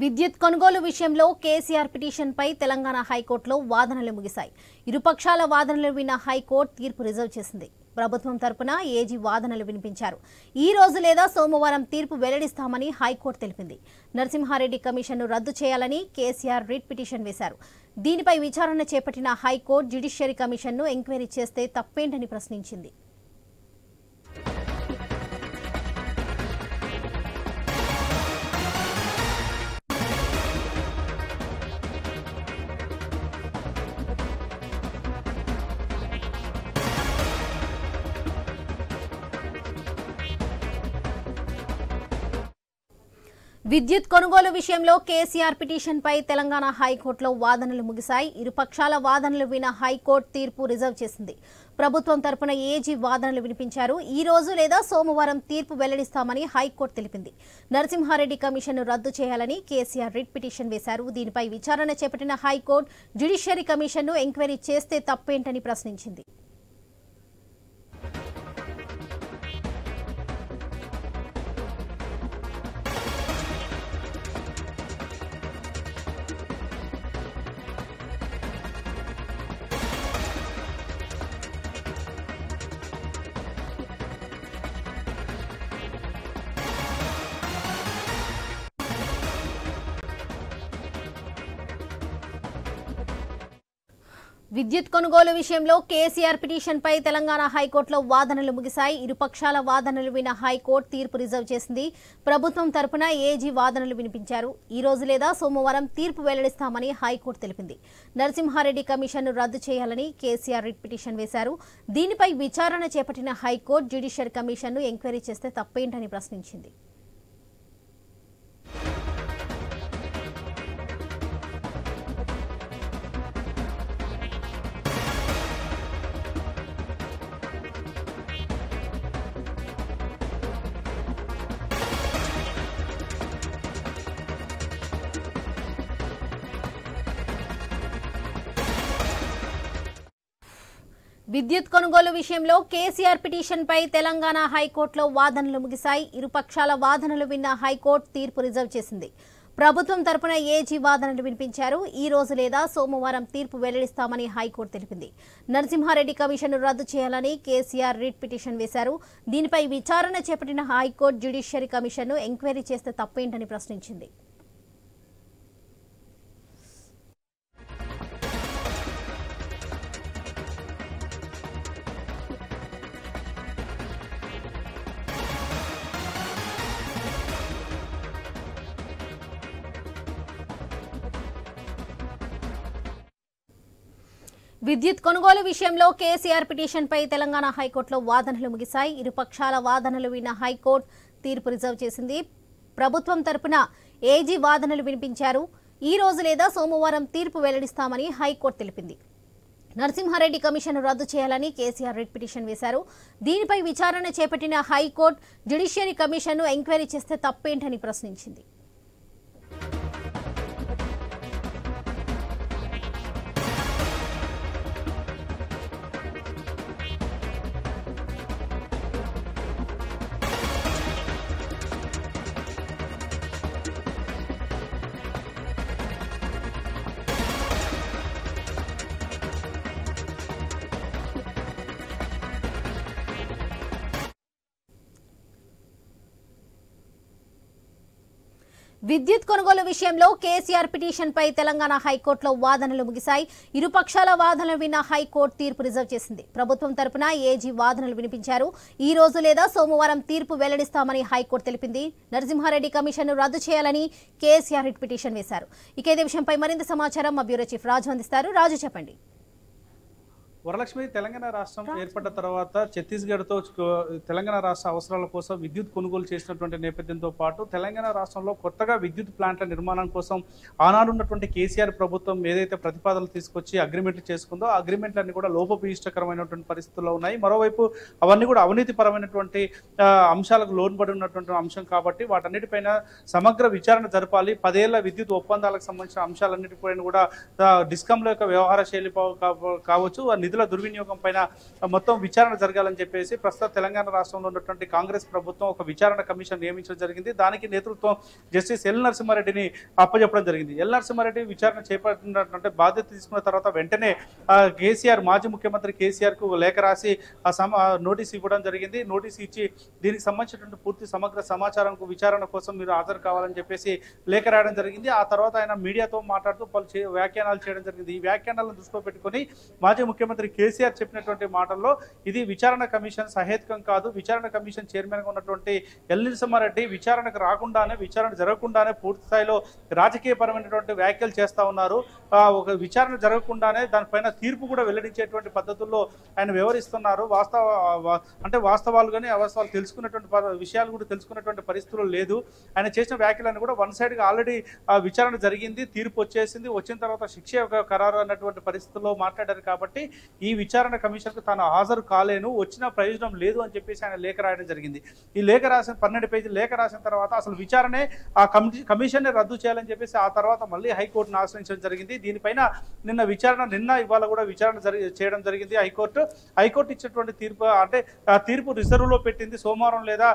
విద్యుత్ కొనుగోలు విషయంలో కేసీఆర్ పిటిషన్పై తెలంగాణ హైకోర్టులో వాదనలు ముగిశాయి. ఇరుపక్షాల వాదనలు విన్న హైకోర్టు తీర్పు రిజర్వ్ చేసింది. ప్రభుత్వం తరపున ఏజీ వాదనలు వినిపించారు. ఈ రోజు లేదా సోమవారం తీర్పు వెల్లడిస్తామని హైకోర్టు తెలిపింది. నరసింహారెడ్డి కమిషన్ను రద్దు చేయాలని కేసీఆర్ రిట్ పిటిషన్ వేశారు. దీనిపై విచారణ చేపట్టిన హైకోర్టు జ్యుడిషియరీ కమిషన్ను ఎంక్వైరీ చేస్తే తప్పేంటని ప్రశ్నించింది. విద్యుత్ కొనుగోలు విషయంలో కేసీఆర్ పిటిషన్పై తెలంగాణ హైకోర్టులో వాదనలు ముగిశాయి. ఇరుపక్షాల వాదనలు విన్న హైకోర్టు తీర్పు రిజర్వ్ చేసింది. ప్రభుత్వం తరపున ఏజీ వాదనలు వినిపించారు. ఈ రోజు లేదా సోమవారం తీర్పు వెల్లడిస్తామని హైకోర్టు తెలిపింది. నరసింహారెడ్డి కమిషన్ను రద్దు చేయాలని కేసీఆర్ రిట్ పిటిషన్ వేశారు. దీనిపై విచారణ చేపట్టిన హైకోర్టు జ్యుడిషియరీ కమిషన్ను ఎంక్వైరీ చేస్తే తప్పేంటని ప్రశ్నించింది. విద్యుత్ కొనుగోలు విషయంలో కేసీఆర్ పిటిషన్పై తెలంగాణ హైకోర్టులో వాదనలు ముగిశాయి. ఇరుపక్షాల వాదనలు విన్న హైకోర్టు తీర్పు రిజర్వ్ చేసింది. ప్రభుత్వం తరపున ఏజీ వాదనలు వినిపించారు. ఈ రోజు లేదా సోమవారం తీర్పు వెల్లడిస్తామని హైకోర్టు తెలిపింది. నరసింహారెడ్డి కమిషన్ను రద్దు చేయాలని కేసీఆర్ రిట్ పిటిషన్ వేశారు. దీనిపై విచారణ చేపట్టిన హైకోర్టు జ్యుడిషియరీ కమిషన్ను ఎంక్వైరీ చేస్తే తప్పేంటని ప్రశ్నించింది. విద్యుత్ కొనుగోలు విషయంలో కేసీఆర్ పిటిషన్పై తెలంగాణ హైకోర్టులో వాదనలు ముగిశాయి. ఇరుపక్షాల వాదనలు విన్న హైకోర్టు తీర్పు రిజర్వ్ చేసింది. ప్రభుత్వం తరపున ఏజీ వాదనలు వినిపించారు. ఈ రోజు లేదా సోమవారం తీర్పు వెల్లడిస్తామని హైకోర్టు తెలిపింది. నరసింహారెడ్డి కమిషన్ను రద్దు చేయాలని కేసీఆర్ రిట్ పిటిషన్ వేశారు. దీనిపై విచారణ చేపట్టిన హైకోర్టు జ్యుడిషియరీ కమిషన్ను ఎంక్వైరీ చేస్తే తప్పేంటని ప్రశ్నించింది. విద్యుత్ కొనుగోలు విషయంలో కేసీఆర్ పిటిషన్పై తెలంగాణ హైకోర్టులో వాదనలు ముగిశాయి. ఇరుపక్షాల వాదనలు విన్న హైకోర్టు తీర్పు రిజర్వ్ చేసింది. ప్రభుత్వం తరపున ఏజీ వాదనలు వినిపించారు. ఈ రోజు లేదా సోమవారం తీర్పు వెల్లడిస్తామని హైకోర్టు తెలిపింది. నరసింహారెడ్డి కమిషన్ను రద్దు చేయాలని కేసీఆర్ రిట్ పిటిషన్ వేశారు. దీనిపై విచారణ చేపట్టిన హైకోర్టు జ్యుడిషియరీ కమిషన్ను ఎంక్వైరీ చేస్తే తప్పేంటని ప్రశ్నించింది. విద్యుత్ కొనుగోలు విషయంలో కేసీఆర్ పిటిషన్పై తెలంగాణ హైకోర్టులో వాదనలు ముగిశాయి. ఇరుపక్షాల వాదనలు విన్న హైకోర్టు తీర్పు రిజర్వ్ చేసింది. ప్రభుత్వం తరపున ఏజీ వాదనలు వినిపించారు. ఈ రోజు లేదా సోమవారం తీర్పు వెల్లడిస్తామని హైకోర్టు తెలిపింది. నరసింహారెడ్డి కమిషన్ను రద్దు చేయాలని కేసీఆర్ రిట్ పిటిషన్ వేశారు. ఇదే విషయంపై మరింత సమాచారం మా బ్యూరో చీఫ్ రాజు అందిస్తారు. రాజు, చెప్పండి. వరలక్ష్మి, తెలంగాణ రాష్ట్రం ఏర్పడ్డ తర్వాత ఛత్తీస్గఢ్తో తెలంగాణ రాష్ట్ర అవసరాల కోసం విద్యుత్ కొనుగోలు చేసినటువంటి నేపథ్యంతో పాటు తెలంగాణ రాష్ట్రంలో కొత్తగా విద్యుత్ ప్లాంట్ల నిర్మాణం కోసం ఆనాడున్నటువంటి కేసీఆర్ ప్రభుత్వం ఏదైతే ప్రతిపాదనలు తీసుకొచ్చి అగ్రిమెంట్లు చేసుకుందో ఆ అగ్రిమెంట్లన్నీ కూడా లోపభూయిష్టకరమైనటువంటి పరిస్థితుల్లో ఉన్నాయి. మరోవైపు అవన్నీ కూడా అవినీతిపరమైనటువంటి అంశాలకు లోన్పడి ఉన్నటువంటి అంశం కాబట్టి వాటన్నిటిపైన సమగ్ర విచారణ జరపాలి. 10 ఏళ్ల విద్యుత్ ఒప్పందాలకు సంబంధించిన అంశాలన్నిటిపైన కూడా డిస్కంల యొక్క వ్యవహార శైలి కావచ్చు, నిధుల దుర్వినియోగం పైన మొత్తం విచారణ జరగాలని చెప్పేసి ప్రస్తుతం తెలంగాణ రాష్ట్రంలో ఉన్నటువంటి కాంగ్రెస్ ప్రభుత్వం ఒక విచారణ కమిషన్ నియమించడం జరిగింది. దానికి నేతృత్వం జస్టిస్ ఎల్ నరసింహారెడ్డిని అప్పచెప్పడం జరిగింది. ఎల్ నరసింహారెడ్డి విచారణ చేపట్టినటువంటి బాధ్యత తీసుకున్న తర్వాత వెంటనే కేసీఆర్ మాజీ ముఖ్యమంత్రి కేసీఆర్ కు లేఖ రాసి నోటీస్ ఇవ్వడం జరిగింది. నోటీస్ ఇచ్చి దీనికి సంబంధించినటువంటి పూర్తి సమగ్ర సమాచారం విచారణ కోసం మీరు హాజరు కావాలని చెప్పేసి లేఖ రాయడం జరిగింది. ఆ తర్వాత ఆయన మీడియాతో మాట్లాడుతూ పలు వ్యాఖ్యానాలు చేయడం జరిగింది. ఈ వ్యాఖ్యానాలను దృష్టిలో పెట్టుకుని మాజీ ముఖ్యమంత్రి కేసీఆర్ చెప్పినటువంటి మాటల్లో ఇది విచారణ కమిషన్ సహేతుకం కాదు, విచారణ కమిషన్ చైర్మన్ గా ఉన్నటువంటి ఎల్ నరసింహారెడ్డి విచారణకు రాకుండానే విచారణ జరగకుండానే పూర్తి స్థాయిలో రాజకీయపరమైనటువంటి వ్యాఖ్యలు చేస్తా ఉన్నారు. ఒక విచారణ జరగకుండానే దానిపైన తీర్పు కూడా వెల్లడించేటువంటి పద్ధతుల్లో ఆయన వ్యవహరిస్తున్నారు. వాస్తవాలు కానీ అవాస్తవాలు తెలుసుకున్నటువంటి విషయాలు కూడా తెలుసుకున్నటువంటి పరిస్థితులు లేదు. ఆయన చేసిన వ్యాఖ్యలను కూడా వన్ సైడ్ గా ఆల్రెడీ విచారణ జరిగింది, తీర్పు వచ్చేసింది, వచ్చిన తర్వాత శిక్ష ఖరారు అన్నటువంటి పరిస్థితుల్లో మాట్లాడారు. కాబట్టి ఈ విచారణ కమిషన్ కు తాను హాజరు కాలేను, వచ్చిన ప్రయోజనం లేదు అని చెప్పేసి ఆయన లేఖ రాయడం జరిగింది. ఈ లేఖ రాసిన 12 పేజీలు లేఖ రాసిన తర్వాత అసలు విచారణే ఆ కమిషన్ రద్దు చేయాలని చెప్పేసి ఆ తర్వాత మళ్ళీ హైకోర్టును ఆశ్రయించడం జరిగింది. దీనిపైన నిన్న ఇవాళ కూడా విచారణ చేయడం జరిగింది. హైకోర్టు ఇచ్చినటువంటి తీర్పు అంటే తీర్పు రిజర్వ్ లో పెట్టింది. సోమవారం లేదా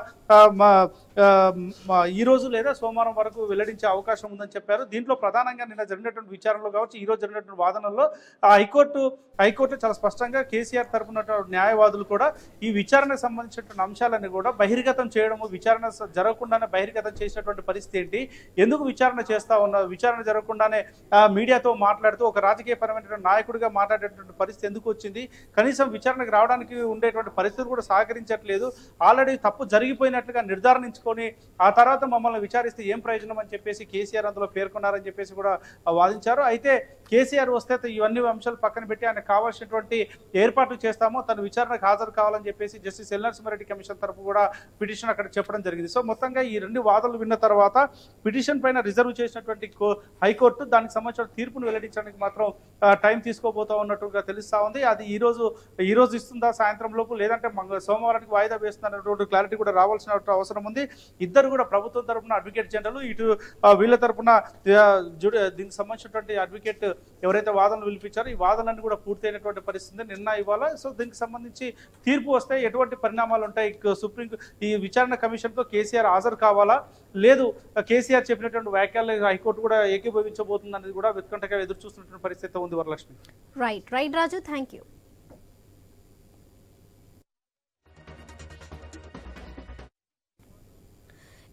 ఈ రోజు లేదా సోమవారం వరకు వెల్లడించే అవకాశం ఉందని చెప్పారు. దీంట్లో ప్రధానంగా నిన్న జరిగినటువంటి విచారణలో కావచ్చు, ఈ రోజు జరిగినటువంటి వాదనల్లో హైకోర్టు చాలా స్పష్టంగా కేసీఆర్ తరపున న్యాయవాదులు కూడా ఈ విచారణకు సంబంధించినటువంటి అంశాలన్నీ కూడా బహిర్గతం చేయడము, విచారణ జరగకుండానే బహిర్గతం చేసినటువంటి పరిస్థితి ఏంటి, ఎందుకు విచారణ చేస్తా ఉన్నారు, విచారణ జరగకుండానే మీడియాతో మాట్లాడుతూ ఒక రాజకీయపరమైనటువంటి నాయకుడిగా మాట్లాడేటువంటి పరిస్థితి ఎందుకు వచ్చింది, కనీసం విచారణకు రావడానికి ఉండేటువంటి పరిస్థితులు కూడా సహకరించట్లేదు, ఆల్రెడీ తప్పు జరిగిపోయినట్లుగా నిర్ధారించుకొని ఆ తర్వాత మమ్మల్ని విచారిస్తే ఏం ప్రయోజనం అని చెప్పేసి కేసీఆర్ అందులో పేర్కొన్నారని చెప్పేసి కూడా వాదించారు. అయితే కేసీఆర్ వస్తే ఇవన్నీ అంశాలు పక్కన పెట్టి ఆయన కావాల్సినటువంటి ఏర్పాట్లు చేస్తామో తను విచారణకు హాజరు కావాలని చెప్పేసి జస్టిస్ ఎల్ నరసింహారెడ్డి కమిషన్ తరపు కూడా పిటిషన్ అక్కడ చెప్పడం జరిగింది. సో మొత్తంగా ఈ రెండు వాదనలు విన్న తర్వాత పిటిషన్ పైన రిజర్వ్ చేసినటువంటి హైకోర్టు దానికి సంబంధించిన తీర్పును వెల్లడించడానికి మాత్రం టైం తీసుకోబోతా ఉన్నట్టుగా తెలుస్తా ఉంది. అది ఈ రోజు ఇస్తుందా సాయంత్రం లోపు, లేదంటే సోమవారానికి వాయిదా వేస్తున్నటువంటి క్లారిటీ కూడా రావాల్సిన అవసరం ఉంది. ఇద్దరు కూడా ప్రభుత్వం తరపున అడ్వకేట్ జనరల్, ఇటు వీళ్ళ తరపున దీనికి సంబంధించినటువంటి అడ్వకేట్ ఎవరైతే వాదనలు పిలిపించారో ఈ వాదనలన్నీ కూడా పూర్తయినటువంటి పరిస్థితి నిన్న ఇవాళ. సో దీనికి సంబంధించి తీర్పు వస్తే ఎటువంటి పరిణామాలు ఉంటాయి, ఈ విచారణ కమిషన్ తో కేసీఆర్ హాజరు కావాలా, లేదు కేసీఆర్ చెప్పినటువంటి వ్యాఖ్యలు హైకోర్టు కూడా ఏకీభవించబోతుంది అనేది కూడా ఉత్కంఠగా ఎదురు చూస్తున్నటువంటి పరిస్థితి ఉంది. Varalakshmi. Right Raju, thank you.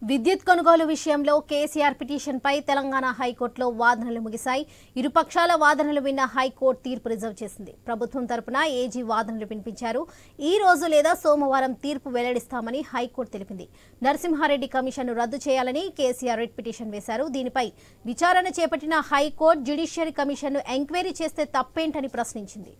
విద్యుత్ కొనుగోలు విషయంలో కేసీఆర్ పిటిషన్పై తెలంగాణ హైకోర్టులో వాదనలు ముగిశాయి. ఇరుపక్షాల వాదనలు విన్న హైకోర్టు తీర్పు రిజర్వ్ చేసింది. ప్రభుత్వం తరపున ఏజీ వాదనలు వినిపించారు. ఈ రోజు లేదా సోమవారం తీర్పు వెల్లడిస్తామని హైకోర్టు తెలిపింది. నరసింహారెడ్డి కమిషన్ను రద్దు చేయాలని కేసీఆర్ రిట్ పిటిషన్ వేశారు. దీనిపై విచారణ చేపట్టిన హైకోర్టు జ్యుడిషియరీ కమిషన్ను ఎంక్వైరీ చేస్తే తప్పేంటని ప్రశ్నించింది.